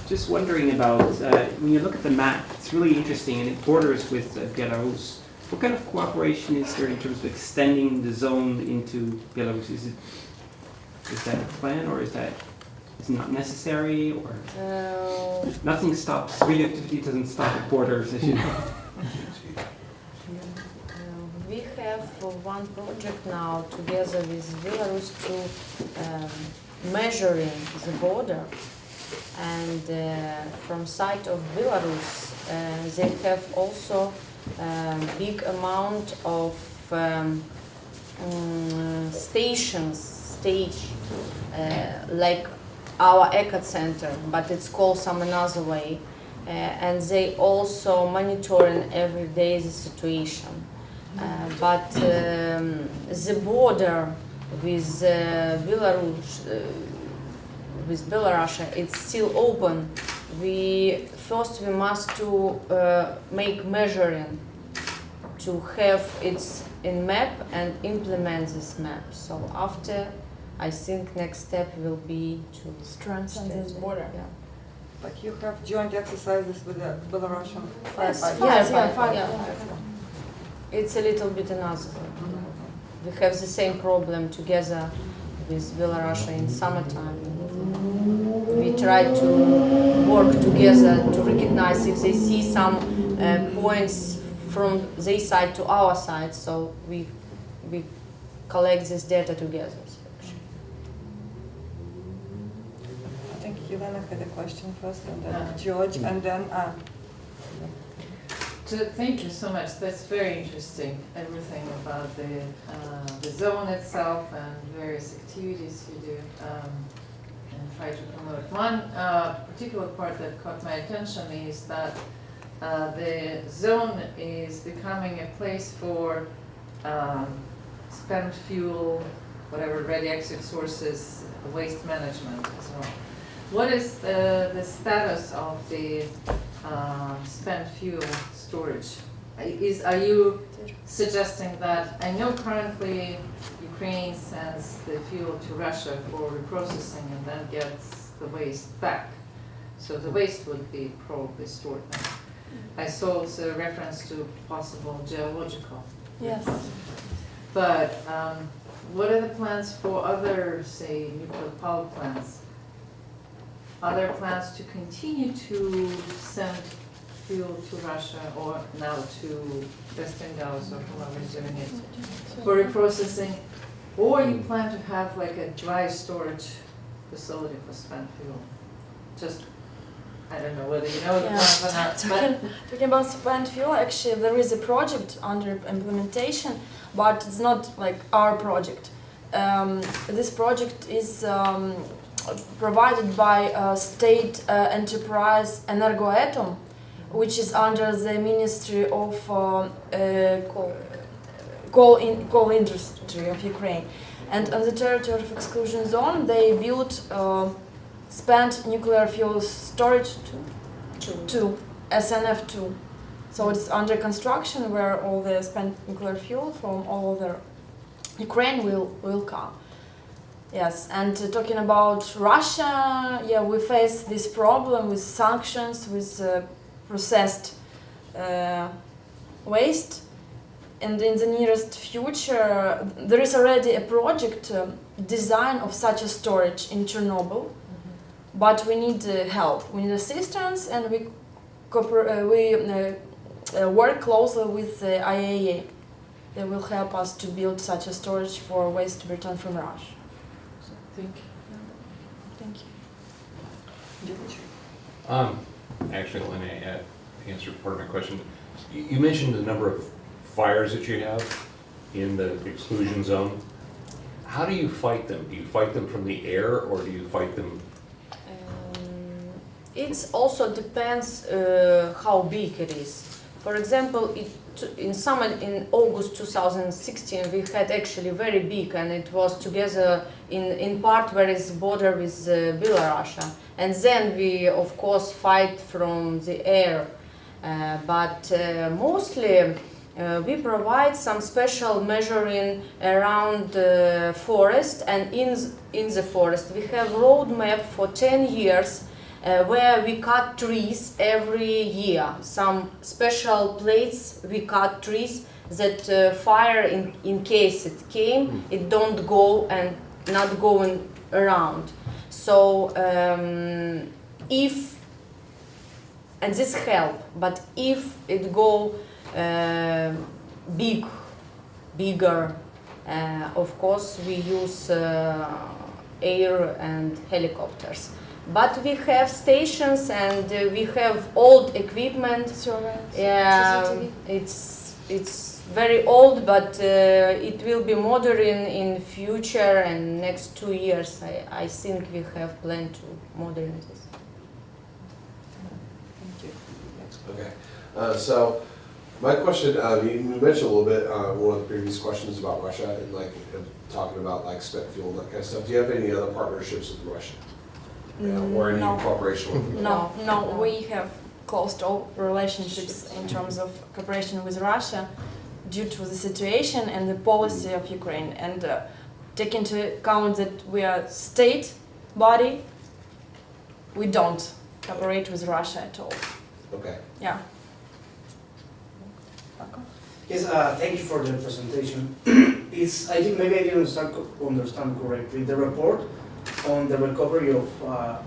Just wondering about, when you look at the map, it's really interesting and it borders with Belarus. What kind of cooperation is there in terms of extending the zone into Belarus? Is that a plan, or is it not necessary, or nothing stops? Radioactivity doesn't stop at borders, as you know. We have one project now together with Belarus to measuring the border, and from side of Belarus they have also big amount of stage like our eco center, but it's called some another way, and they also monitoring every day the situation. But the border with Belarus, it's still open. We must to make measuring to have it in map and implement this map. So after, I think next step will be to strengthen this border. Yeah. But you have joint exercises with the Belarusian Yes, firefighters. It's a little bit another. We have the same problem together with Belarus in summertime. We try to work together to recognize if they see some points from their side to our side, so we collect this data together. I think Elena had a question first, and then George, and then Thank you so much. That's very interesting. Everything about the zone itself and various activities you do and try to promote. One particular part that caught my attention is that the zone is becoming a place for spent fuel, whatever radioactive sources, waste management as well. What is the status of the spent fuel storage? Are you suggesting that, I know currently Ukraine sends the fuel to Russia for reprocessing and then gets the waste back. So the waste would be probably stored there. I saw also a reference to possible geological. Yes. But what are the plans for other, say, nuclear power plants? Are there plans to continue to send fuel to Russia or now to Westinghouse or whoever is doing it for reprocessing? Or you plan to have like a dry storage facility for spent fuel? Just, I don't know whether you know the plans or not. Talking about spent fuel, actually there is a project under implementation, but it's not like our project. This project is provided by state enterprise Energoatom, which is under the Ministry of coal industry of Ukraine. And on the territory of exclusion zone, they built spent nuclear fuel storage 2, SNF2. So it's under construction, where all the spent nuclear fuel from all over Ukraine will come. Yes, and talking about Russia, yeah, we face this problem with sanctions, with processed waste, and in the nearest future there is already a project design of such a storage in Chernobyl, but we need help, we need assistance, and we work closely with the IAEA. They will help us to build such a storage for waste to be returned from Russia. Thank you. Thank you. Actually, let me answer part of my question. You mentioned the number of fires that you have in the exclusion zone. How do you fight them? Do you fight them from the air, or do you fight them? It also depends how big it is. For example, in August 2016, we had actually very big, and it was together in part where it's border with Belarus. And then we, of course, fight from the air. But mostly we provide some special measuring around the forest, and in the forest we have roadmap for 10 years where we cut trees every year. Some special place we cut trees that fire, in case it came, it don't go and not going around. So if, and this help, but if it go bigger, of course we use air and helicopters. But we have stations and we have old equipment. CCTV. It's very old, but it will be modern in future, and next 2 years I think we have planned to modern this. Thank you. Okay, so my question, you mentioned a little bit one of the previous questions about Russia and like talking about like spent fuel and that kind of stuff. Do you have any other partnerships with Russia? Or any No. cooperation with them? No, we have closed all relationships in terms of cooperation with Russia due to the situation and the policy of Ukraine. And take into account that we are state body, we don't cooperate with Russia at all. Okay. Yeah. Yes, thank you for the presentation. I think maybe I didn't understand correctly. The report on the recovery of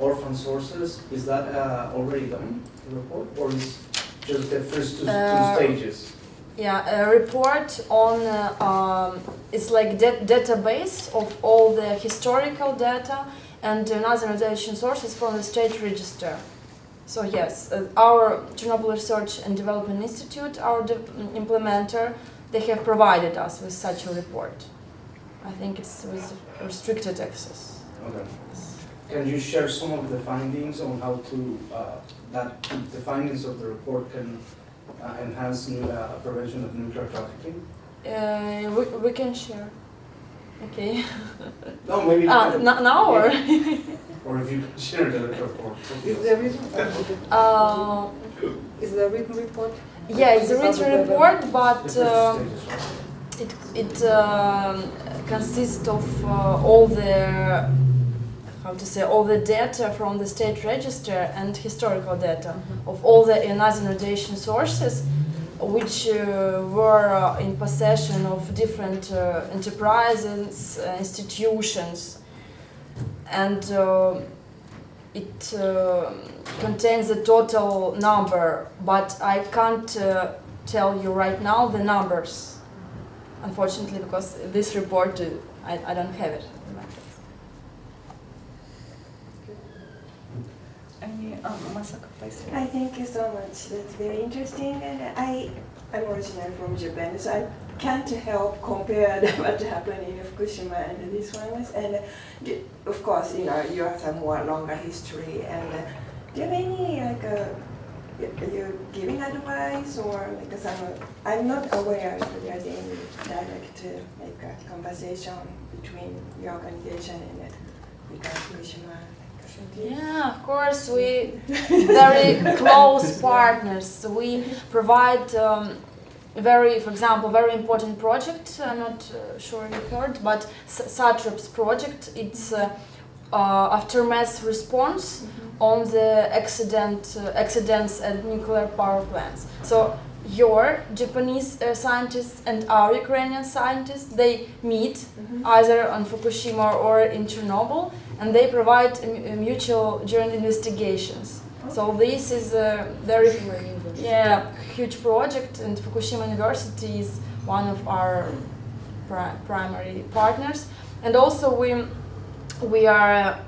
orphan sources, is that already done, the report, or is just the first two stages? Yeah, a report on, it's like database of all the historical data and another data sources from the state register. So yes, our Chernobyl Research and Development Institute, our implementer, they have provided us with such a report. I think it's with restricted access. Okay. Can you share some of the findings on how to, the findings of the report can enhance prevention of nuclear trafficking? We can share. Okay. No, maybe now or? or if you can share the report. Is there written, is there written report? Yeah, it's a written report, but The first stages, right? it consists of all the, how to say, all the data from the state register and historical data of all the ionizing radiation sources which were in possession of different enterprises, institutions, and it contains the total number, but I can't tell you right now the numbers, unfortunately, because this report, I don't have it. Masaka, please. I thank you so much. That's very interesting. And I'm originally from Japan, so I can't help compare what happened in Fukushima and this one. And of course, you know, you have some more longer history. And do you have any are you giving advice or like some? I'm not aware if there's any direct conversation between your organization and Fukushima. Yeah, of course, we very close partners. We provide for example, very important project. I'm not sure you heard, but SATREP's project. It's aftermath response on the accidents at nuclear power plants. So your Japanese scientists and our Ukrainian scientists, they meet either on Fukushima or in Chernobyl, and they provide mutual joint investigations. So this is a very huge project, and Fukushima University is one of our primary partners. And also we are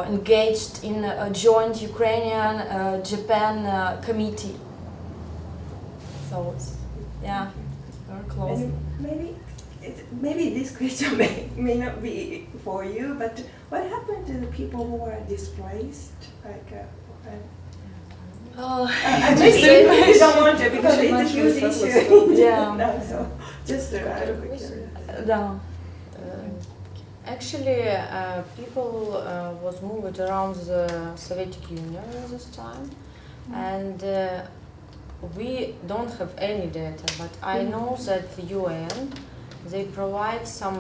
engaged in a joint Ukrainian-Japan committee. So it's, very close. Maybe this question may not be for you, but what happened to the people who were displaced? I just you don't want to because it's a huge issue. Yeah. So just out of curiosity. Actually, people was moved around the Soviet Union at this time, and we don't have any data, but I know that the UN, they provide some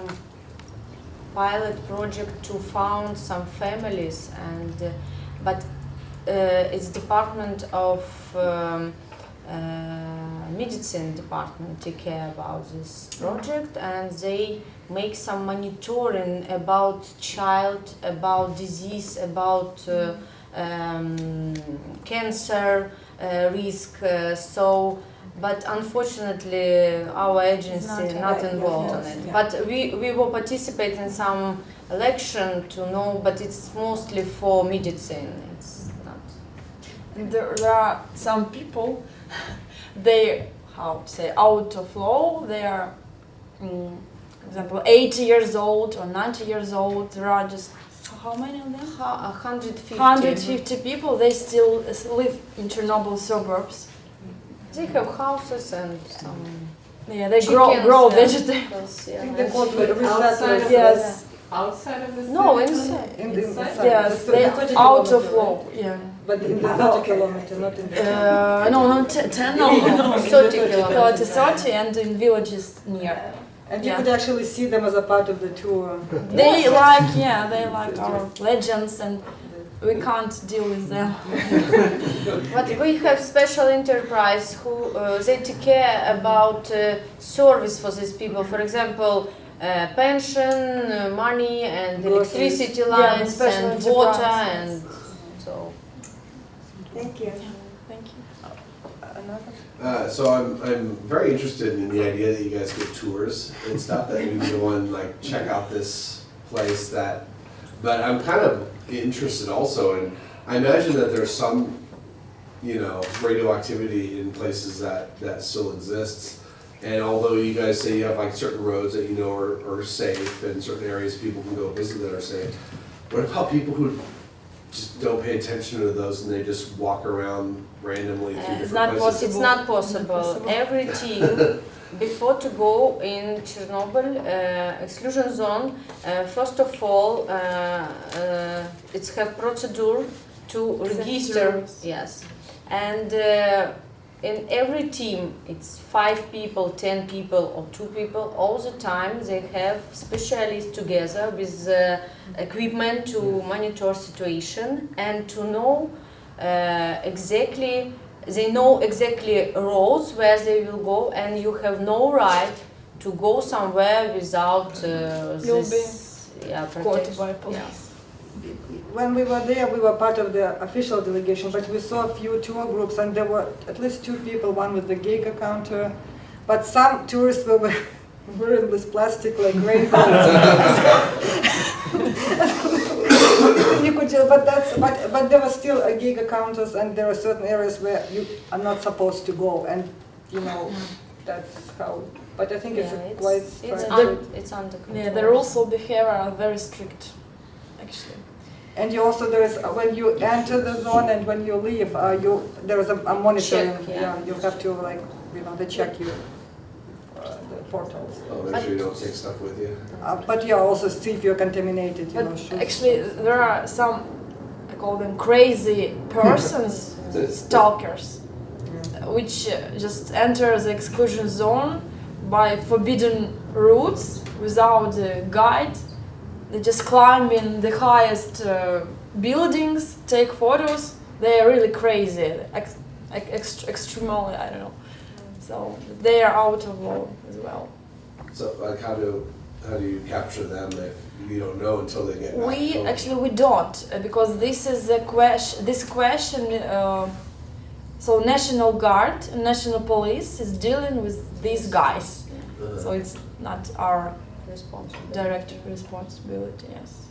pilot project to found some families, and but it's department of medicine department take care about this project, and they make some monitoring about child, about disease, about cancer risk. But unfortunately, our agency not involved in it. But we will participate in some election to know, but it's mostly for medicine. It's not. There are some people, they, how say, out of law, they are, for example, 80 years old or 90 years old. There are just, how many of them? 150. 150 people, they still live in Chernobyl suburbs. They have houses and some. Yeah, they chickens, grow yeah. vegetables. I Yeah. think they call it Outside of resettlers. Yes. Outside of the city? No, inside. Yes, The they 30 out of kilometer, law. right? Yeah. But in the 30 kilometer, not in the. No, not 10, no, 30 kilometers. 30 and in villages near. And you Yeah. could actually see them as a part of the tour. They like, yeah, they like our legends, and we can't deal with them. But we have special enterprise who they take care about service for these people. For example, pension, money, and Groceries. electricity Yeah, lines, special and water, enterprise, and so. Thank you. Thank you. Another? So I'm very interested in the idea that you guys get tours and stuff, that you go and like check out this place that, but I'm kind of interested also in, I imagine that there's some, you know, radioactivity in places that still exists. And although you guys say you have like certain roads that you know are safe and certain areas people can go visit that are safe, what about people who just don't pay attention to those and they just walk around randomly through It's different not places? It's not possible. Every team, before to go in Chernobyl exclusion zone, first of all, it's have procedure to register. rules. Yes, and in every team, it's 5 people, 10 people, or 2 people. All the time, they have specialists together with equipment to monitor situation and to know exactly. They know exactly roads where they will go, and you have no right to go somewhere without You'll this Caught protection. by police. When we were there, we were part of the official delegation, but we saw a few tour groups, and there were at least 2 people, one with the Geiger counter, but some tourists were wearing this plastic like raincoats. You could just, but there were still Geiger counters, and there are certain areas where you are not supposed to go, and you know that's how. But I think Yeah, it's quite. it's under control. Yeah, the rules of behavior are very strict, actually. And you also there is when you enter the zone and when you leave, there is a monitoring. Check, yeah. You have to they check you the portals. Oh, make sure you don't take stuff with you. But yeah, also see if you're contaminated. But shoes. actually, there are some, I call them crazy persons, stalkers, which just enter the exclusion zone by forbidden routes without a guide. They just climb in the highest buildings, take photos. They are really crazy, extremely, I don't know. So they are out of law as well. So like how do you capture them if you don't know until they get back home? We don't, because this is a question. This question. So National Guard and National Police is dealing with these guys. So it's not our direct responsibility. Yes.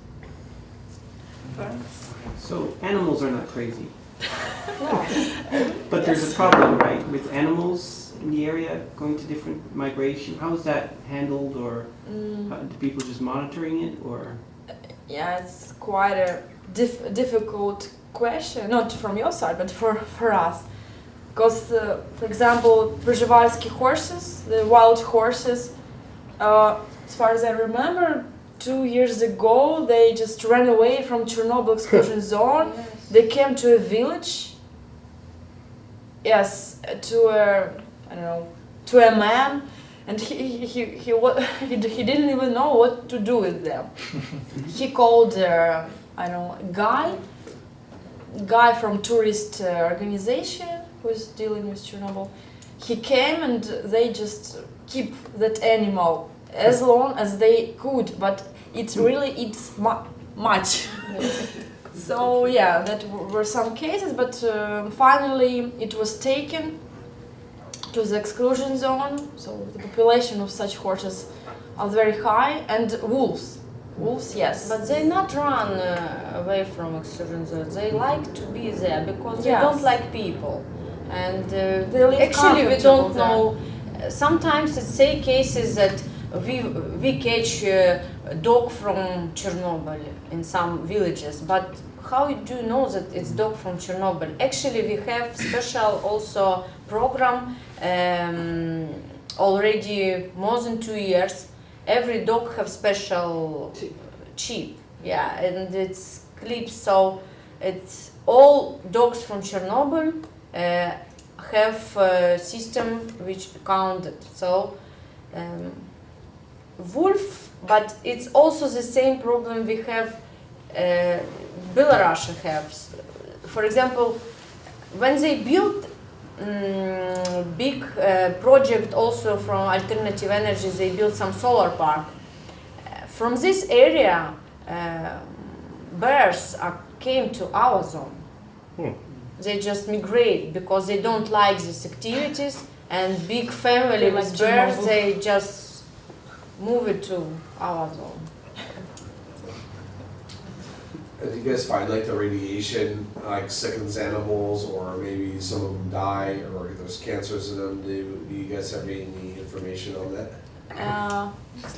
So animals are not crazy. But there's a problem, right, with animals in the area going to different migration. How is that handled, or do people just monitoring it, or? Yeah, it's quite a difficult question, not from your side, but for us. Because, for example, Przewalski horses, the wild horses, as far as I remember, 2 years ago, they just ran away from Chornobyl Exclusion Zone. Yes. They came to a village. Yes, to a man, and he didn't even know what to do with them. He called a guy, guy from tourist organization who is dealing with Chernobyl. He came and they just keep that animal as long as they could, but it really eats much. So yeah, that were some cases, but finally it was taken to the exclusion zone. So the population of such horses are very high, and wolves, yes. But they not run away from exclusion zone. They like to be there because they Yes. don't like people. And They live actually we don't comfortable know. Sometimes it's say cases that we catch a dog from Chernobyl in some villages, but how do you know that it's dog from Chernobyl? Actually, we have special also program already more than 2 years. Every dog have special chip, yeah, and it's clips. So it's all dogs from Chernobyl have a system which counted. So wolf, but it's also the same problem we have. Belarus has, for example, when they built big project also from alternative energy, they built some solar park. From this area, bears came to our zone. They just migrate because they don't like these activities, and big family They with like bears, Chernobyl. they just move it to our zone. Do you guys find like the radiation like sickens animals, or maybe some of them die, or there's cancers in them? Do you guys have any information on that?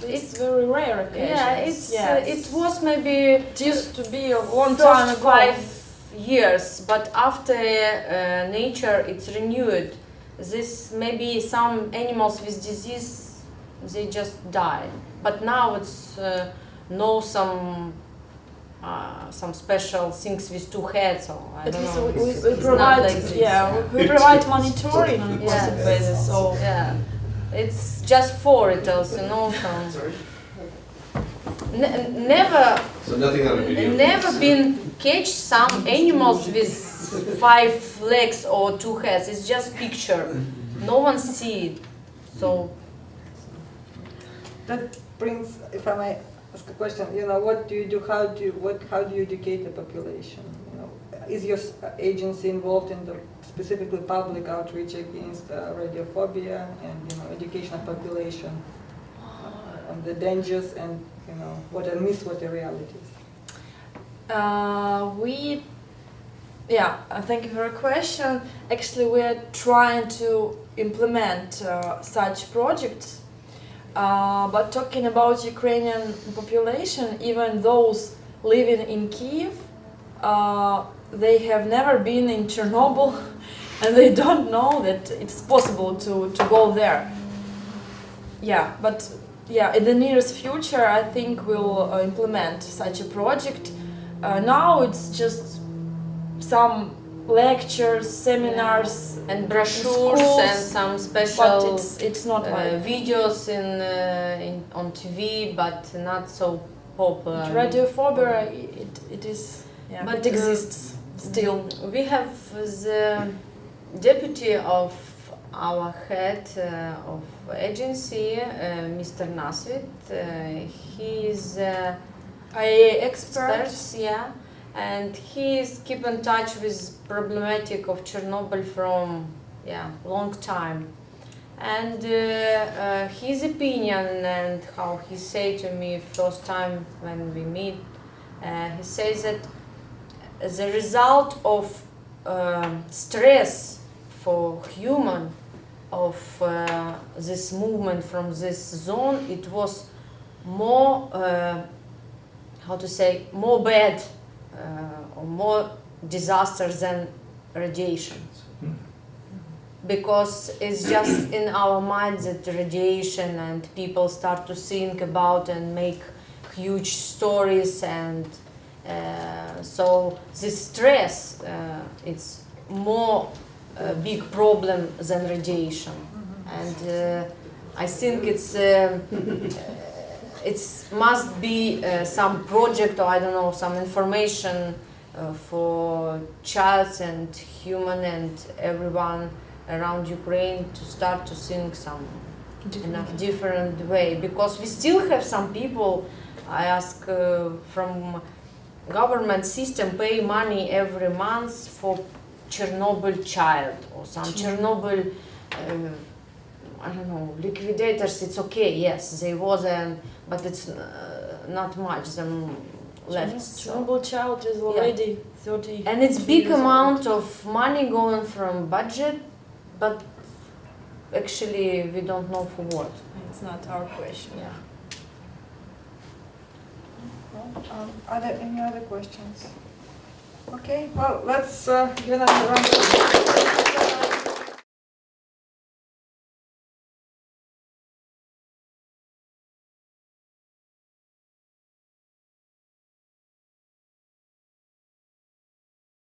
It's very rare occasions. Yeah, it's yes. it was maybe It used to be a long time first ago. 5 years, but after nature it's renewed. This maybe some animals with disease they just die, but now it's no some special things with 2 heads, or I At don't least know. we It's not provide, like this. we provide monitoring on a Yeah. constant basis. So Yeah, it's just 4 it tells, you know. Never So nothing on a video. Never been catch some animals with 5 legs or 2 heads. It's just picture. No one see it. So That brings, if I may ask a question, you know, what do you do? How do you educate the population? You know, is your agency involved in the specifically public outreach against radiophobia and education of population on the dangers and what are myths, what are realities? Thank you for your question. Actually, we are trying to implement such projects. But talking about Ukrainian population, even those living in Kiev, they have never been in Chernobyl, and they don't know that it's possible to go there. In the nearest future, I think we'll implement such a project. Now it's just some lectures, seminars, and brochures schools, and some special but it's not like videos on TV, but not so popular. radiophobia. It is, But, it exists still. We have the deputy of our head of agency, Mr. Nasvit. He is IAEA expert. yeah, and he is keep in touch with problematic of Chernobyl from long time. And his opinion and how he say to me first time when we meet, he says that the result of stress for human of this movement from this zone, it was more more bad or more disaster than radiation. Because it's just in our minds that radiation, and people start to think about and make huge stories, and so this stress it's more big problem than radiation. And I think it must be some project, or I don't know, some information for childs and human and everyone around Ukraine to start to think some in a different way, because we still have some people, I ask from government system pay money every month for Chernobyl child or some Chernobyl I don't know, liquidators. It's okay, yes, they was, but it's not much them left. So. Chernobyl child is already 30. And it's big amount of money going from budget, but actually we don't know for what. It's not our question. Yeah. Are there any other questions? Okay, well, let's give another round of applause.